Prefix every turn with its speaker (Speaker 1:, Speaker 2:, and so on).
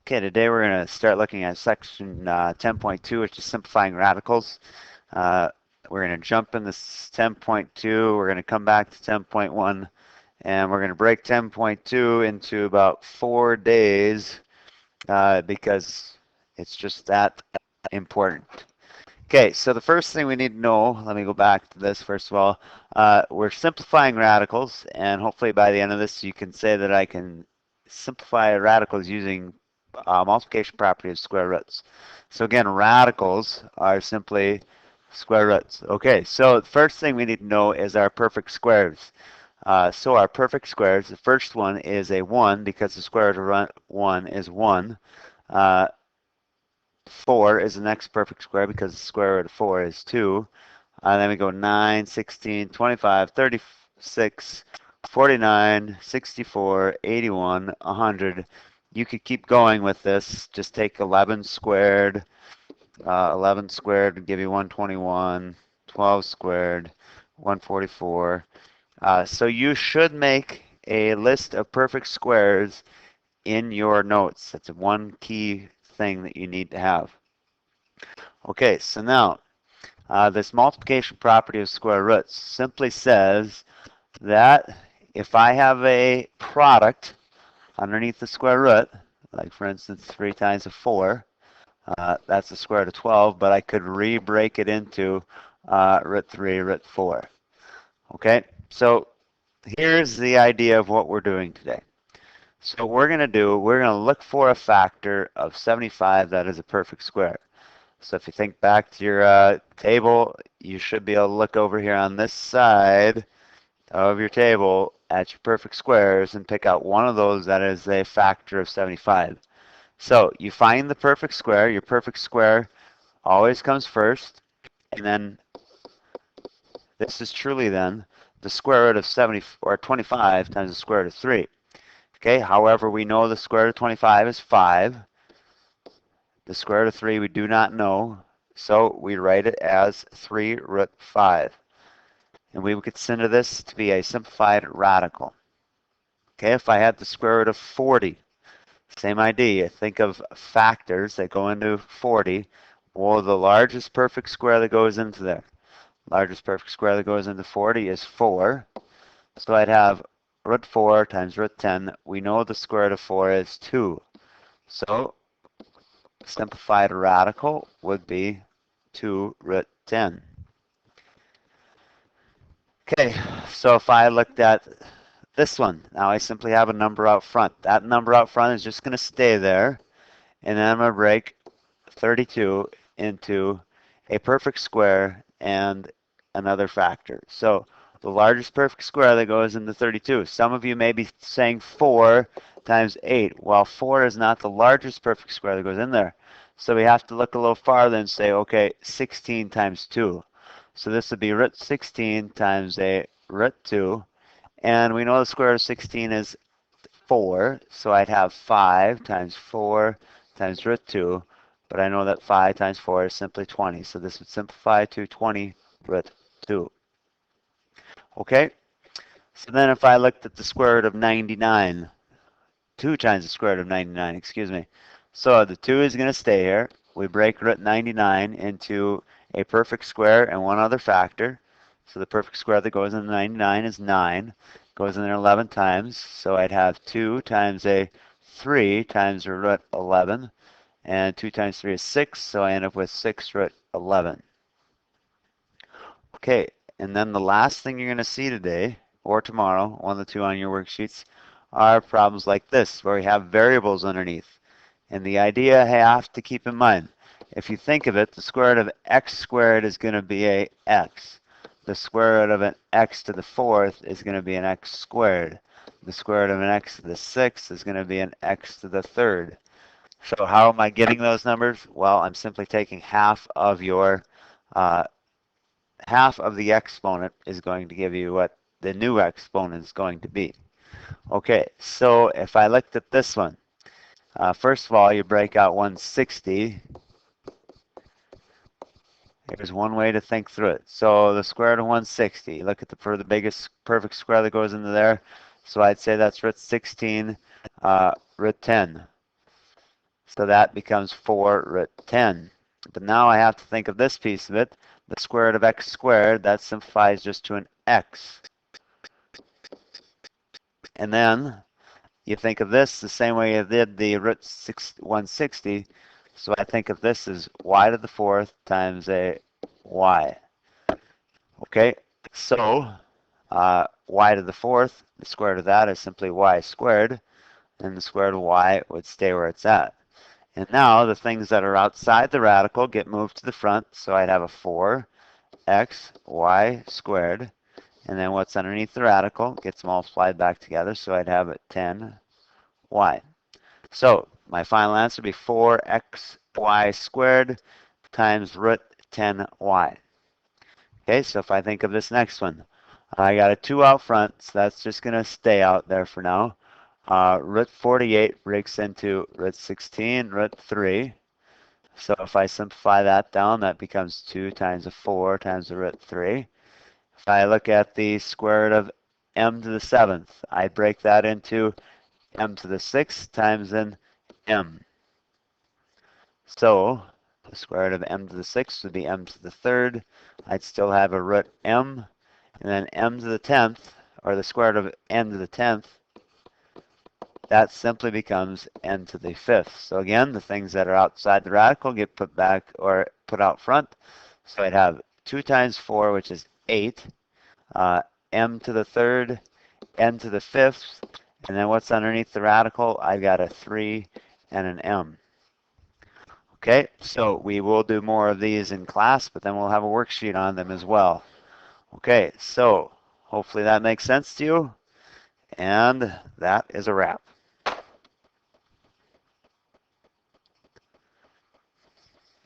Speaker 1: Okay, today we're going to start looking at section 10.2, which is simplifying radicals. We're going to jump in this 10.2, we're going to come back to 10.1, and we're going to break 10.2 into about 4 days because it's just that important. Okay, so the first thing we need to know, let me go back to this first of all. We're simplifying radicals, and hopefully by the end of this you can say that I can simplify radicals using multiplication property of square roots. So again, radicals are simply square roots. Okay, so the first thing we need to know is our perfect squares. So our perfect squares, the first one is a 1 because the square root of 1 is 1. 4 is the next perfect square because the square root of 4 is 2. Then we go 9, 16, 25, 36, 49, 64, 81, 100. You could keep going with this. Just take 11 squared. 11 squared would give you 121. 12 squared, 144. So you should make a list of perfect squares in your notes. That's one key thing that you need to have. Okay, so now this multiplication property of square roots simply says that if I have a product underneath the square root, like for instance 3 times a 4, that's the square root of 12, but I could re-break it into root 3, root 4. Okay, so here's the idea of what we're doing today. So what we're going to do, we're going to look for a factor of 75 that is a perfect square. So if you think back to your table, you should be able to look over here on this side of your table at your perfect squares and pick out one of those that is a factor of 75. So you find the perfect square. Your perfect square always comes first, and then this is truly then the square root of 70 or 25 times the square root of 3. Okay, however, we know the square root of 25 is 5. The square root of 3 we do not know, so we write it as 3 root 5. And we would consider this to be a simplified radical. Okay, if I had the square root of 40, same idea. Think of factors that go into 40. Well, the largest perfect square that goes into there. Largest perfect square that goes into 40 is 4. So I'd have root 4 times root 10. We know the square root of 4 is 2. So simplified radical would be 2 root 10. Okay, so if I looked at this one, now I simply have a number out front. That number out front is just going to stay there, and then I'm going to break 32 into a perfect square and another factor. So the largest perfect square that goes into 32. Some of you may be saying 4 times 8. Well, 4 is not the largest perfect square that goes in there. So we have to look a little farther and say, okay, 16 times 2. So this would be root 16 times a root 2. And we know the square root of 16 is 4. So I'd have 5 times 4 times root 2. But I know that 5 times 4 is simply 20. So this would simplify to 20 root 2. Okay? So then if I looked at the square root of 99, 2 times the square root of 99, excuse me. So the 2 is going to stay here. We break root 99 into a perfect square and one other factor. So the perfect square that goes into 99 is 9. Goes in there 11 times. So I'd have 2 times a 3 times a root 11. And 2 times 3 is 6. So I end up with 6 root 11. Okay, and then the last thing you're going to see today or tomorrow, one of the two on your worksheets, are problems like this where we have variables underneath. And the idea I have to keep in mind, if you think of it, the square root of x squared is going to be a x. The square root of an x to the 4th is going to be an x squared. The square root of an x to the 6th is going to be an x to the 3rd. So how am I getting those numbers? Well, I'm simply taking half of your half of the exponent is going to give you what the new exponent is going to be. Okay, so if I looked at this one, first of all, you break out 160. Here's one way to think through it. So the square root of 160, look at for the biggest perfect square that goes into there. So I'd say that's root 16, root 10. So that becomes 4 root 10. But now I have to think of this piece of it. The square root of x squared, that simplifies just to an x. And then you think of this the same way you did the root 160. So I think of this as y to the fourth times a y. Okay, so y to the fourth, the square root of that is simply y squared, and the square root of y would stay where it's at. And now the things that are outside the radical get moved to the front, so I'd have a 4x y squared, and then what's underneath the radical gets multiplied back together, so I'd have a 10y. So my final answer would be 4xy squared times root 10y. Okay, so if I think of this next one, I got a 2 out front, so that's just going to stay out there for now. Root 48 breaks into root 16, root 3. So if I simplify that down, that becomes 2 times a 4 times the root 3. If I look at the square root of m to the 7th, I break that into m to the 6th times an m. So the square root of m to the 6th would be m to the 3rd. I'd still have a root m, and then m to the 10th, or the square root of n to the 10th, that simply becomes n to the 5th. So again, the things that are outside the radical get put back or put out front. So I'd have 2 times 4, which is 8, m to the 3rd, n to the 5th, and then what's underneath the radical? I've got a 3 and an m. Okay, so we will do more of these in class, but then we'll have a worksheet on them as well. Okay, so hopefully that makes sense to you, and that is a wrap.